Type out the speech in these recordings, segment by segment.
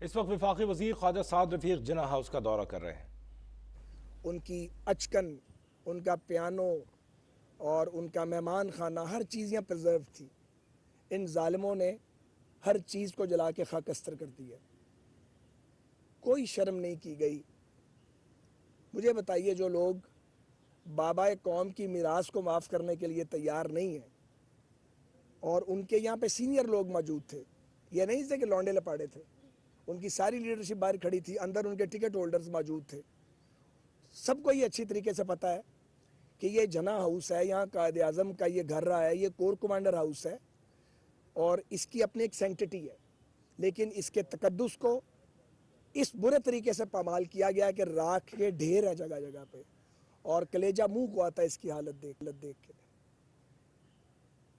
اس وقت وفاقی وزیر خواجہ سعد رفیق جناح ہاؤس کا دورہ کر رہے ہیں۔ ان کی اچکن، ان کا پیانو اور ان کا مہمان خانہ، ہر چیز یہاں پرزرو تھی۔ ان ظالموں نے ہر چیز کو جلا کے خاکستر کر دیا، کوئی شرم نہیں کی گئی۔ مجھے بتائیے، جو لوگ بابا قوم کی میراث کو معاف کرنے کے لیے تیار نہیں ہیں، اور ان کے یہاں پہ سینئر لوگ موجود تھے، یہ نہیں تھے کہ لونڈے لپاڑے تھے، ان کی ساری لیڈرشپ باہر کھڑی تھی، اندر ان کے ٹکٹ ہولڈرز موجود تھے۔ سب کو یہ اچھی طریقے سے پتہ ہے کہ یہ جناح ہاؤس ہے، یہاں قائد اعظم کا یہ گھر رہا ہے، یہ کور کمانڈر ہاؤس ہے، اور اس کی اپنی ایک سینکٹٹی ہے، لیکن اس کے تقدس کو اس برے طریقے سے پامال کیا گیا کہ راکھ کے ڈھیر ہے جگہ جگہ پہ، اور کلیجہ منہ کو آتا ہے اس کی حالت دیکھ کے۔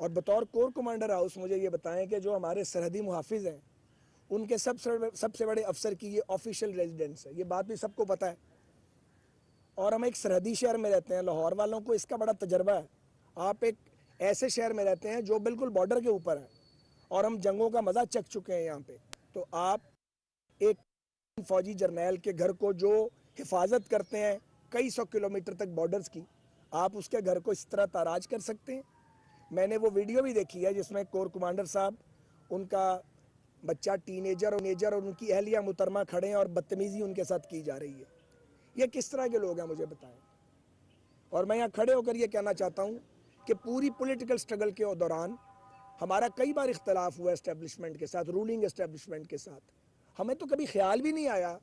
اور بطور کور کمانڈر ہاؤس مجھے یہ بتائیں کہ جو ہمارے سرحدی محافظ ہیں، ان کے سب سے بڑے افسر کی یہ آفیشیل ریزیڈنس ہے، یہ بات بھی سب کو پتہ ہے۔ اور ہم ایک سرحدی شہر میں رہتے ہیں، لاہور والوں کو اس کا بڑا تجربہ ہے۔ آپ ایک ایسے شہر میں رہتے ہیں جو بالکل بارڈر کے اوپر ہے، اور ہم جنگوں کا مزہ چکھ چکے ہیں یہاں پہ، تو آپ ایک فوجی جرنیل کے گھر کو جو حفاظت کرتے ہیں کئی سو کلومیٹر تک بارڈرز کی، آپ اس کے گھر کو اس طرح تاراج کر سکتے ہیں؟ میں نے وہ ویڈیو بھی دیکھی ہے جس میں کور کمانڈر صاحب، ان کا بچہ ٹین ایجر اور ان کی اہلیہ محترمہ کھڑے ہیں، اور بدتمیزی ان کے ساتھ کی جا رہی ہے۔ یہ کس طرح کے لوگ ہیں مجھے بتائیں؟ اور میں یہاں کھڑے ہو کر یہ کہنا چاہتا ہوں کہ پوری پولیٹیکل سٹرگل کے دوران ہمارا کئی بار اختلاف ہوا اسٹیبلشمنٹ کے ساتھ، رولنگ اسٹیبلشمنٹ کے ساتھ۔ ہمیں تو کبھی خیال بھی نہیں آیا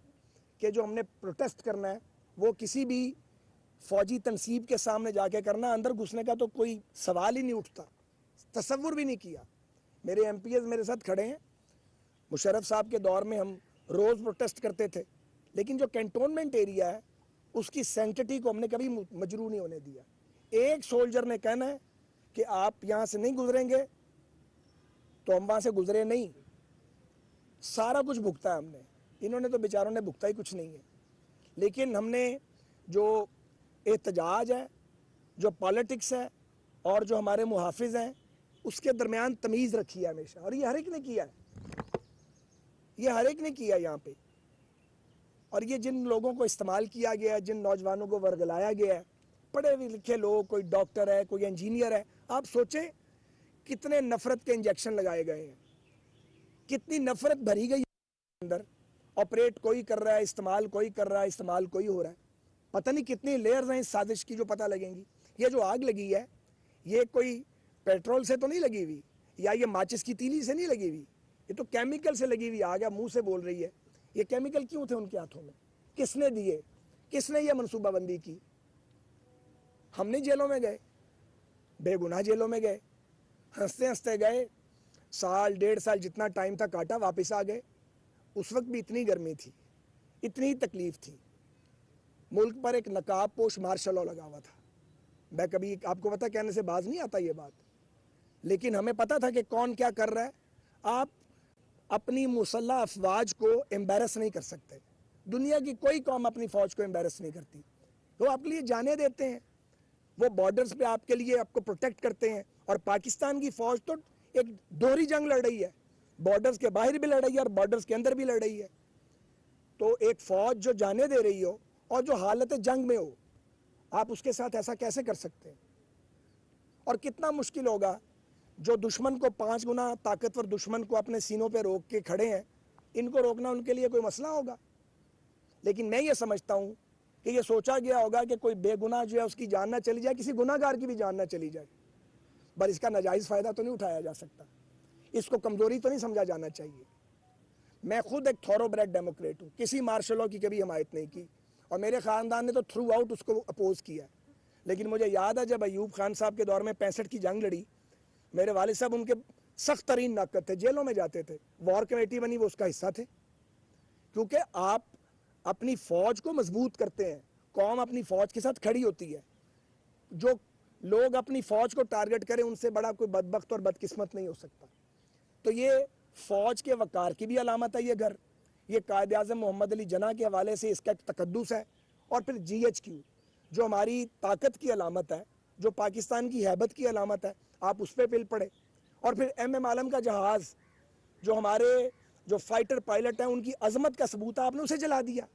کہ جو ہم نے پروٹیسٹ کرنا ہے وہ کسی بھی فوجی تنصیب کے سامنے جا کے کرنا، اندر گھسنے کا تو کوئی سوال ہی نہیں اٹھتا، تصور بھی نہیں کیا۔ میرے ایم پی ایز میرے ساتھ کھڑے ہیں، مشرف صاحب کے دور میں ہم روز پروٹیسٹ کرتے تھے، لیکن جو کینٹونمنٹ ایریا ہے اس کی سینکٹٹی کو ہم نے کبھی مجروح نہیں ہونے دیا۔ ایک سولجر نے کہنا ہے کہ آپ یہاں سے نہیں گزریں گے تو ہم وہاں سے گزرے نہیں، سارا کچھ بھگتا ہے ہم نے، انہوں نے تو بیچاروں نے بھگتا ہی کچھ نہیں ہے۔ لیکن ہم نے جو احتجاج ہے، جو پالیٹکس ہے، اور جو ہمارے محافظ ہیں، اس کے درمیان تمیز رکھی ہے ہمیشہ، اور یہ ہر ایک نے کیا ہے، یہ ہر ایک نے کیا یہاں پہ۔ اور یہ جن لوگوں کو استعمال کیا گیا ہے، جن نوجوانوں کو ورگلایا گیا ہے، پڑھے ہوئے لکھے لوگ، کوئی ڈاکٹر ہے، کوئی انجینئر ہے، آپ سوچیں کتنے نفرت کے انجیکشن لگائے گئے ہیں، کتنی نفرت بھری گئی اندر۔ آپریٹ کوئی کر رہا ہے، استعمال کوئی کر رہا ہے، استعمال کوئی ہو رہا ہے۔ پتہ نہیں کتنی لیئرز ہیں اس سازش کی جو پتہ لگیں گی۔ یہ جو آگ لگی ہے، یہ کوئی پیٹرول سے تو نہیں لگی ہوئی، یا یہ ماچس کی تیلی سے نہیں لگی ہوئی، یہ تو کیمیکل سے لگی ہوئی آگ ہے۔ منہ سے بول رہی ہے، یہ کیمیکل کیوں تھے ان کے ہاتھوں میں؟ کس نے دیے؟ کس نے یہ منصوبہ بندی کی؟ ہم نہیں جیلوں میں گئے، بے گناہ جیلوں میں گئے، ہنستے ہنستے گئے، سال ڈیڑھ سال جتنا ٹائم تھا کاٹا، واپس آ گئے۔ اس وقت بھی اتنی گرمی تھی، اتنی تکلیف تھی، ملک پر ایک نقاب پوش مارشل لا لگا ہوا تھا۔ میں کبھی آپ کو پتہ کہنے سے باز نہیں آتا یہ بات، لیکن ہمیں پتہ تھا کہ کون کیا کر رہا ہے۔ آپ اپنی مسلح افواج کو امبیرس نہیں کر سکتے، دنیا کی کوئی قوم اپنی فوج کو امبیرس نہیں کرتی، وہ آپ کے لیے جانے دیتے ہیں، وہ بارڈرز پہ آپ کے لیے آپ کو پروٹیکٹ کرتے ہیں۔ اور پاکستان کی فوج تو ایک دوہری جنگ لڑ رہی ہے، بارڈرز کے باہر بھی لڑ رہی ہے اور بارڈرز کے اندر بھی لڑ رہی ہے۔ تو ایک فوج جو جانے دے رہی ہو اور جو حالت جنگ میں ہو، آپ اس کے ساتھ ایسا کیسے کر سکتے ہیں؟ اور کتنا مشکل ہوگا، جو دشمن کو 5 گنا طاقتور دشمن کو اپنے سینوں پہ روک کے کھڑے ہیں، ان کو روکنا ان کے لیے کوئی مسئلہ ہوگا؟ لیکن میں یہ سمجھتا ہوں کہ یہ سوچا گیا ہوگا کہ کوئی بے گناہ جو ہے اس کی جان نہ چلی جائے، کسی گناہ گار کی بھی جان نہ چلی جائے، پر اس کا ناجائز فائدہ تو نہیں اٹھایا جا سکتا، اس کو کمزوری تو نہیں سمجھا جانا چاہیے۔ میں خود ایک تھورو بریڈ ڈیموکریٹ ہوں، کسی مارشل لا کی کبھی حمایت نہیں کی، اور میرے خاندان نے تو تھرو آؤٹ اس کو اپوز کیا۔ لیکن مجھے یاد ہے جب ایوب خان صاحب کے دور میں 65 کی جنگ لڑی، میرے والد صاحب ان کے سخت ترین ناقد تھے، جیلوں میں جاتے تھے، وار کمیٹی بنی، وہ اس کا حصہ تھے، کیونکہ آپ اپنی فوج کو مضبوط کرتے ہیں، قوم اپنی فوج کے ساتھ کھڑی ہوتی ہے۔ جو لوگ اپنی فوج کو ٹارگٹ کریں ان سے بڑا کوئی بدبخت اور بدقسمت نہیں ہو سکتا۔ تو یہ فوج کے وقار کی بھی علامت ہے یہ گھر، یہ قائد اعظم محمد علی جناح کے حوالے سے اس کا ایک تقدس ہے، اور پھر جی ایچ کیو جو ہماری طاقت کی علامت ہے، جو پاکستان کی ہیبت کی علامت ہے، آپ اس پہ پل پڑے۔ اور پھر ایم ایم عالم کا جہاز جو ہمارے جو فائٹر پائلٹ ہیں ان کی عظمت کا ثبوت آپ نے اسے جلا دیا.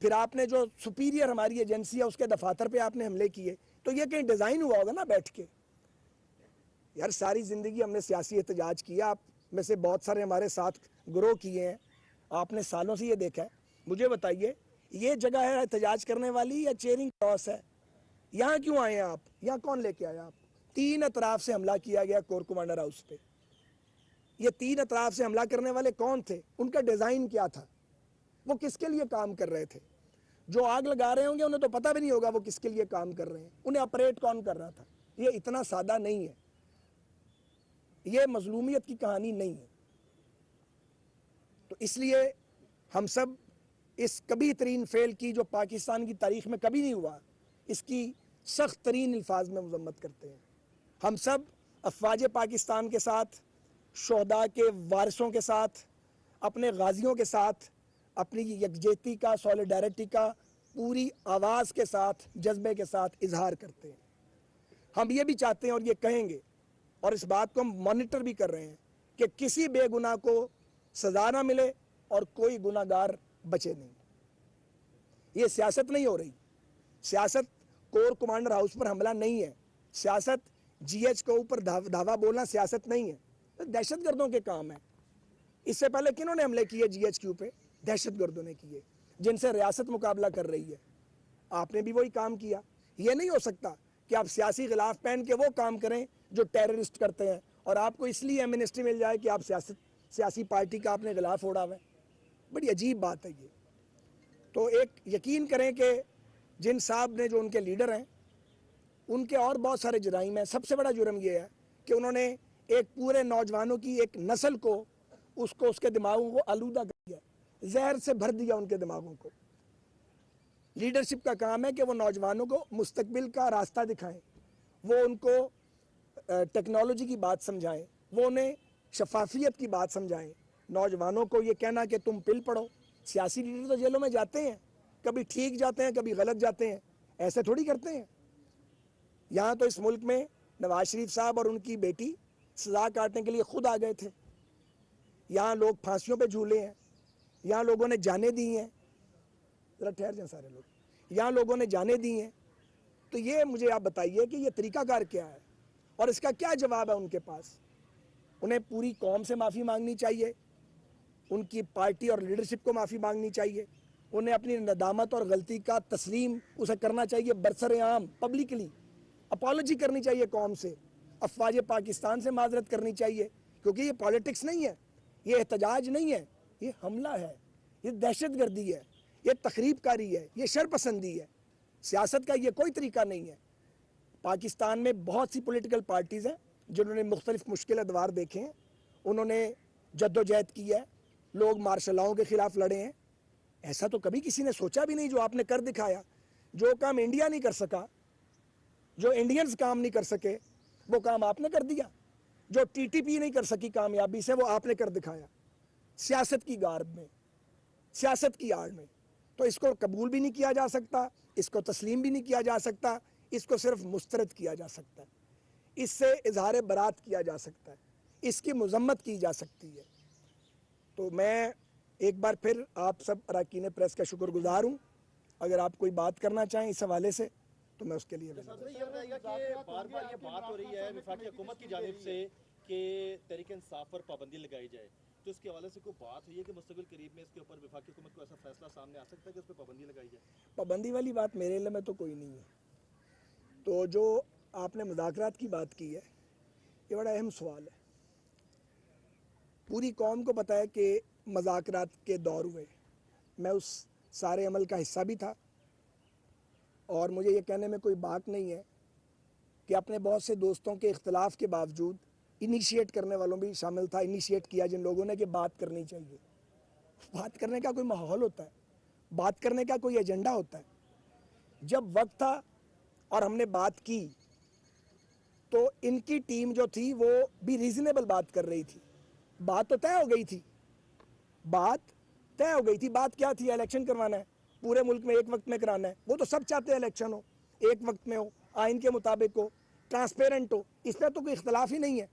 پھر آپ نے جو سپیریئر ہماری ایجنسی ہے اس کے دفاتر پہ آپ نے حملے کیے. تو یہ کہیں ڈیزائن ہوا ہوگا نا بیٹھ کے. یار ساری زندگی ہم نے سیاسی احتجاج کیا, آپ میں سے بہت سارے ہمارے ساتھ گروہ کیے ہیں, آپ نے سالوں سے یہ دیکھا ہے. مجھے بتائیے یہ جگہ ہے احتجاج کرنے والی یا چیئرنگ کراس ہے؟ یہاں کیوں آئے ہیں آپ؟ یہاں کون لے کے آیا آپ؟ 3 اطراف سے حملہ کیا گیا کور کمانڈر ہاؤس پہ. یہ 3 اطراف سے حملہ کرنے والے کون تھے؟ ان کا ڈیزائن کیا تھا؟ وہ کس کے لیے کام کر رہے تھے؟ جو آگ لگا رہے ہوں گے انہیں تو پتہ بھی نہیں ہوگا وہ کس کے لیے کام کر رہے ہیں. انہیں آپریٹ کون کر رہا تھا؟ یہ اتنا سادہ نہیں ہے, یہ مظلومیت کی کہانی نہیں ہے. تو اس لیے ہم سب اس کبھی ترین فعل کی جو پاکستان کی تاریخ میں کبھی نہیں ہوا, اس کی سخت ترین الفاظ میں مذمت کرتے ہیں. ہم سب افواج پاکستان کے ساتھ, شہداء کے وارثوں کے ساتھ, اپنے غازیوں کے ساتھ اپنی یکجہتی کا, سولیڈیرٹی کا پوری آواز کے ساتھ, جذبے کے ساتھ اظہار کرتے ہیں. ہم یہ بھی چاہتے ہیں اور یہ کہیں گے اور اس بات کو ہم مانیٹر بھی کر رہے ہیں کہ کسی بے گناہ کو سزا نہ ملے اور کوئی گناہ گار بچے نہیں. یہ سیاست نہیں ہو رہی. سیاست کور کمانڈر ہاؤس پر حملہ نہیں ہے. سیاست جی ایچ کے اوپر دھاوا بولنا سیاست نہیں ہے. دہشت گردوں کے کام ہے. اس سے پہلے کنہوں نے حملے کیے جی ایچ کیو پہ؟ دہشت گردوں نے کیے, جن سے ریاست مقابلہ کر رہی ہے. آپ نے بھی وہی کام کیا. یہ نہیں ہو سکتا کہ آپ سیاسی غلاف پہن کے وہ کام کریں جو ٹیررسٹ کرتے ہیں, اور آپ کو اس لیے منسٹری مل جائے کہ آپ سیاسی پارٹی کا آپ نے غلاف اوڑا ہوا ہے. بڑی عجیب بات ہے یہ. تو ایک یقین کریں کہ جن صاحب نے, جو ان کے لیڈر ہیں, ان کے اور بہت سارے جرائم ہیں. سب سے بڑا جرم یہ ہے کہ انہوں نے ایک پورے نوجوانوں کی ایک نسل کو اس کے دماغوں کو آلودہ کر دیا, زہر سے بھر دیا ان کے دماغوں کو. لیڈرشپ کا کام ہے کہ وہ نوجوانوں کو مستقبل کا راستہ دکھائیں, وہ ان کو ٹیکنالوجی کی بات سمجھائیں, وہ انہیں شفافیت کی بات سمجھائیں. نوجوانوں کو یہ کہنا کہ تم پل پڑھو. سیاسی لیڈر تو جیلوں میں جاتے ہیں, کبھی ٹھیک جاتے ہیں کبھی غلط جاتے ہیں, ایسے تھوڑی کرتے ہیں. یہاں تو اس ملک میں نواز شریف صاحب اور ان کی بیٹی سزا کاٹنے کے لیے خود آ گئے تھے. یہاں لوگ پھانسیوں پہ جھولے ہیں, یہاں لوگوں نے جانیں دی ہیں. ذرا ٹھہر جائیں سارے لوگ. یہاں لوگوں نے جانیں دی ہیں. تو یہ مجھے آپ بتائیے کہ یہ طریقہ کار کیا ہے اور اس کا کیا جواب ہے ان کے پاس؟ انہیں پوری قوم سے معافی مانگنی چاہیے, ان کی پارٹی اور لیڈرشپ کو معافی مانگنی چاہیے, انہیں اپنی ندامت اور غلطی کا تسلیم اسے کرنا چاہیے برسر عام, پبلکلی اپالوجی کرنی چاہیے قوم سے, افواج پاکستان سے معذرت کرنی چاہیے. کیونکہ یہ پالیٹکس نہیں ہے, یہ احتجاج نہیں ہے, یہ حملہ ہے, یہ دہشت گردی ہے, یہ تخریب کاری ہے, یہ شر پسندی ہے. سیاست کا یہ کوئی طریقہ نہیں ہے. پاکستان میں بہت سی پولیٹیکل پارٹیز ہیں جنہوں نے مختلف مشکل ادوار دیکھے ہیں, انہوں نے جد و جہد کی ہے, لوگ مارشل لاؤں کے خلاف لڑے ہیں. ایسا تو کبھی کسی نے سوچا بھی نہیں جو آپ نے کر دکھایا. جو کام انڈیا نہیں کر سکا, جو انڈینز کام نہیں کر سکے, وہ کام آپ نے کر دیا. جو ٹی ٹی پی نہیں کر سکی کامیابی سے, وہ آپ نے کر دکھایا سیاست کی گارب میں, سیاست کی آڑ میں. تو اس کو قبول بھی نہیں کیا جا سکتا, اس کو تسلیم بھی نہیں کیا جا سکتا, اس کو صرف مسترد کیا جا سکتا ہے, اس سے اظہار برات کیا جا سکتا ہے, اس کی مذمت کی جا سکتی ہے. تو میں ایک بار پھر آپ سب اراکین پریس کا شکر گزار ہوں. اگر آپ کوئی بات کرنا چاہیں اس حوالے سے تو میں اس کے لیے بار بار یہ بات ہو رہی ہے وفاقی حکومت کی جانب سے کہ تحریک انصاف پر پابندی لگائی جائے, تو اس کے حوالے سے کوئی بات ہوئی ہے کہ مستقبل قریب میں اس کے اوپر وفاقی حکومت کو ایسا فیصلہ سامنے آ سکتا ہے کہ اس پہ پابندی لگائی جائے؟ پابندی والی بات میرے علم میں تو کوئی نہیں ہے. تو جو آپ نے مذاکرات کی بات کی ہے, یہ بڑا اہم سوال ہے. پوری قوم کو پتہ ہے کہ مذاکرات کے دور ہوئے, میں اس سارے عمل کا حصہ بھی تھا, اور مجھے یہ کہنے میں کوئی بات نہیں ہے کہ اپنے بہت سے دوستوں کے اختلاف کے باوجود انیشیٹ کرنے والوں بھی شامل تھا. انیشیٹ کیا جن لوگوں نے کہ بات کرنی چاہیے. بات کرنے کا کوئی ماحول ہوتا ہے, بات کرنے کا کوئی ایجنڈا ہوتا ہے. جب وقت تھا اور ہم نے بات کی تو ان کی ٹیم جو تھی وہ بھی ریزنیبل بات کر رہی تھی. بات تو طے ہو گئی تھی, بات طے ہو گئی تھی. بات کیا تھی؟ الیکشن کروانا ہے پورے ملک میں, ایک وقت میں کرانا ہے. وہ تو سب چاہتے ہیں الیکشن ہو, ایک وقت میں ہو, آئین کے مطابق ہو, ٹرانسپیرنٹ ہو. اس پہ تو کوئی اختلاف ہی نہیں ہے.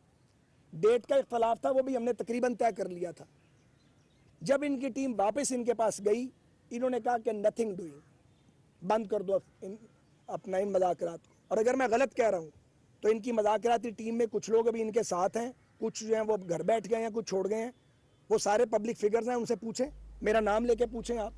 ڈیٹ کا اختلاف تھا, وہ بھی ہم نے تقریباً طے کر لیا تھا. جب ان کی ٹیم واپس ان کے پاس گئی انہوں نے کہا کہ نتھنگ ڈوئنگ, بند کر دو اپنا ان مذاکرات کو. اور اگر میں غلط کہہ رہا ہوں تو ان کی مذاکراتی ٹیم میں کچھ لوگ ابھی ان کے ساتھ ہیں, کچھ جو ہیں وہ گھر بیٹھ گئے ہیں, کچھ چھوڑ گئے ہیں. وہ سارے پبلک فگرز ہیں, ان سے پوچھیں, میرا نام لے کے پوچھیں آپ.